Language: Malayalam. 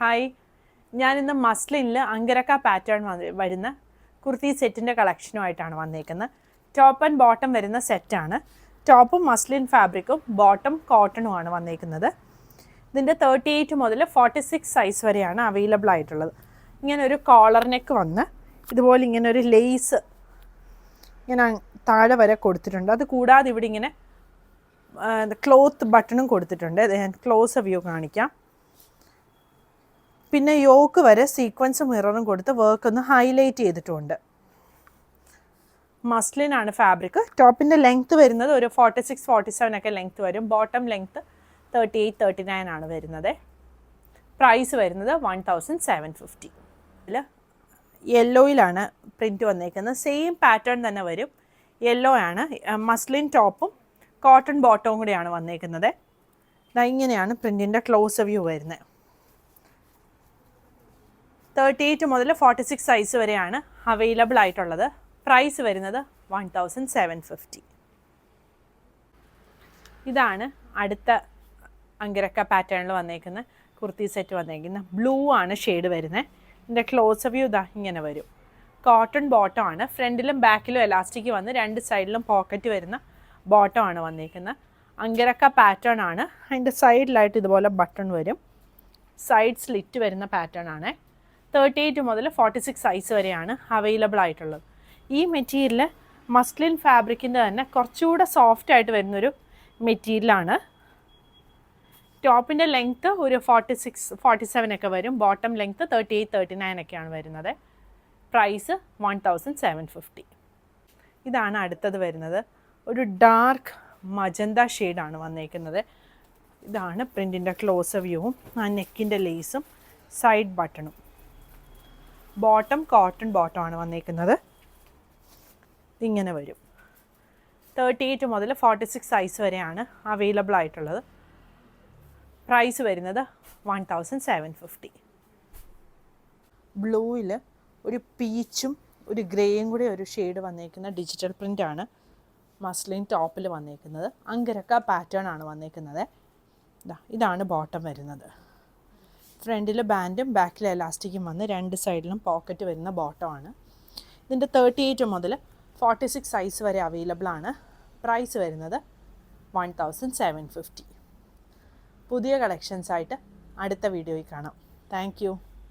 ഹായ്, ഞാനിന്ന് മസ്ലിനിൽ അങ്കരക്ക പാറ്റേൺ വരുന്ന കുർത്തി സെറ്റിൻ്റെ കളക്ഷനുമായിട്ടാണ് വന്നേക്കുന്നത്. ടോപ്പ് ആൻഡ് ബോട്ടം വരുന്ന സെറ്റാണ്. ടോപ്പും മസ്ലിൻ ഫാബ്രിക്കും ബോട്ടം കോട്ടണുമാണ് വന്നേക്കുന്നത്. ഇതിൻ്റെ 38 മുതൽ 46 സൈസ് വരെയാണ് അവൈലബിൾ ആയിട്ടുള്ളത്. ഇങ്ങനെ ഒരു കോളർ നെക്ക് വന്ന് ഇതുപോലെ ഇങ്ങനെ ഒരു ലേസ് ഇങ്ങനെ താഴെ വരെ കൊടുത്തിട്ടുണ്ട്. അത് കൂടാതെ ഇവിടെ ഇങ്ങനെ ക്ലോത്ത് ബട്ടണും കൊടുത്തിട്ടുണ്ട്. ഞാൻ ക്ലോസ് വ്യൂ കാണിക്കാം. പിന്നെ യോക്ക് വരെ സീക്വൻസും മിററും കൊടുത്ത് വർക്ക് ഒന്ന് ഹൈലൈറ്റ് ചെയ്തിട്ടുണ്ട്. മസ്ലിനാണ് ഫാബ്രിക്. ടോപ്പിൻ്റെ ലെങ്ത്ത് വരുന്നത് ഒരു 46-47 ഒക്കെ ലെങ്ത്ത് വരും. ബോട്ടം ലെങ്ത്ത് 38-39 ആണ് വരുന്നത്. പ്രൈസ് വരുന്നത് 1750. ഇതിൽ യെല്ലോയിലാണ് പ്രിൻറ്റ് വന്നേക്കുന്നത്. സെയിം പാറ്റേൺ തന്നെ വരും. യെല്ലോ ആണ്. മസ്ലിൻ ടോപ്പും കോട്ടൺ ബോട്ടവും കൂടിയാണ് വന്നേക്കുന്നത്. ഇങ്ങനെയാണ് പ്രിൻറ്റിൻ്റെ ക്ലോസ് വ്യൂ വരുന്നത്. 38 മുതൽ 46 സൈസ് വരെയാണ് അവൈലബിൾ ആയിട്ടുള്ളത്. പ്രൈസ് വരുന്നത് 1750. ഇതാണ് അടുത്ത അങ്കരക്ക പാറ്റേണിൽ വന്നേക്കുന്ന കുർത്തി സെറ്റ് വന്നേക്കുന്നത്. ബ്ലൂ ആണ് ഷെയ്ഡ് വരുന്നത്. ഇതിൻ്റെ ക്ലോസ് വ്യൂ ഇങ്ങനെ വരും. കോട്ടൺ ബോട്ടം ആണ്. ഫ്രണ്ടിലും ബാക്കിലും എലാസ്റ്റിക് വന്ന് രണ്ട് സൈഡിലും പോക്കറ്റ് വരുന്ന ബോട്ടം ആണ് വന്നേക്കുന്നത്. അങ്കരക്ക പാറ്റേൺ ആണ്. അതിൻ്റെ സൈഡിലായിട്ട് ഇതുപോലെ ബട്ടൺ വരും. സൈഡ് സ്ലിറ്റ് വരുന്ന പാറ്റേൺ ആണ്. 38 മുതൽ 46 സൈസ് വരെയാണ് അവൈലബിൾ ആയിട്ടുള്ളത്. ഈ മെറ്റീരിയൽ മസ്ലിൻ ഫാബ്രിക്കിൻ്റെ തന്നെ കുറച്ചുകൂടെ സോഫ്റ്റ് ആയിട്ട് വരുന്നൊരു മെറ്റീരിയലാണ്. ടോപ്പിൻ്റെ ലെങ്ത്ത് ഒരു 46-47 ഒക്കെ വരും. ബോട്ടം ലെങ്ത്ത് 38-39 ഒക്കെയാണ് വരുന്നത്. പ്രൈസ് 1750. ഇതാണ് അടുത്തത് വരുന്നത്. ഒരു ഡാർക്ക് മജന്ത ഷെയ്ഡാണ് വന്നേക്കുന്നത്. ഇതാണ് പ്രിൻറ്റിൻ്റെ ക്ലോസ് വ്യൂവും ആ നെക്കിൻ്റെ ലേസും സൈഡ് ബട്ടണും. ബോട്ടം കോട്ടൺ ബോട്ടമാണ് വന്നേക്കുന്നത്. ഇങ്ങനെ വരും. 38 മുതൽ 46 സൈസ് വരെയാണ് അവൈലബിൾ ആയിട്ടുള്ളത്. പ്രൈസ് വരുന്നത് 1750. ബ്ലൂവിൽ ഒരു പീച്ചും ഒരു ഗ്രേയും കൂടി ഒരു ഷെയ്ഡ് വന്നേക്കുന്ന ഡിജിറ്റൽ പ്രിൻ്റാണ് മസ്ലിൻ ടോപ്പിൽ വന്നേക്കുന്നത്. അങ്കരക്ക പാറ്റേൺ ആണ് വന്നേക്കുന്നത്. ഇതാണ് ബോട്ടം വരുന്നത്. ഫ്രണ്ടിൽ ബാൻഡും ബാക്കിൽ എലാസ്റ്റിക്കും വന്ന് രണ്ട് സൈഡിലും പോക്കറ്റ് വരുന്ന ബോട്ടമാണ്. ഇതിൻ്റെ 38 മുതൽ 46 സൈസ് വരെ അവൈലബിൾ ആണ്. പ്രൈസ് വരുന്നത് 1750. പുതിയ കളക്ഷൻസായിട്ട് അടുത്ത വീഡിയോയിൽ കാണാം. Thank you.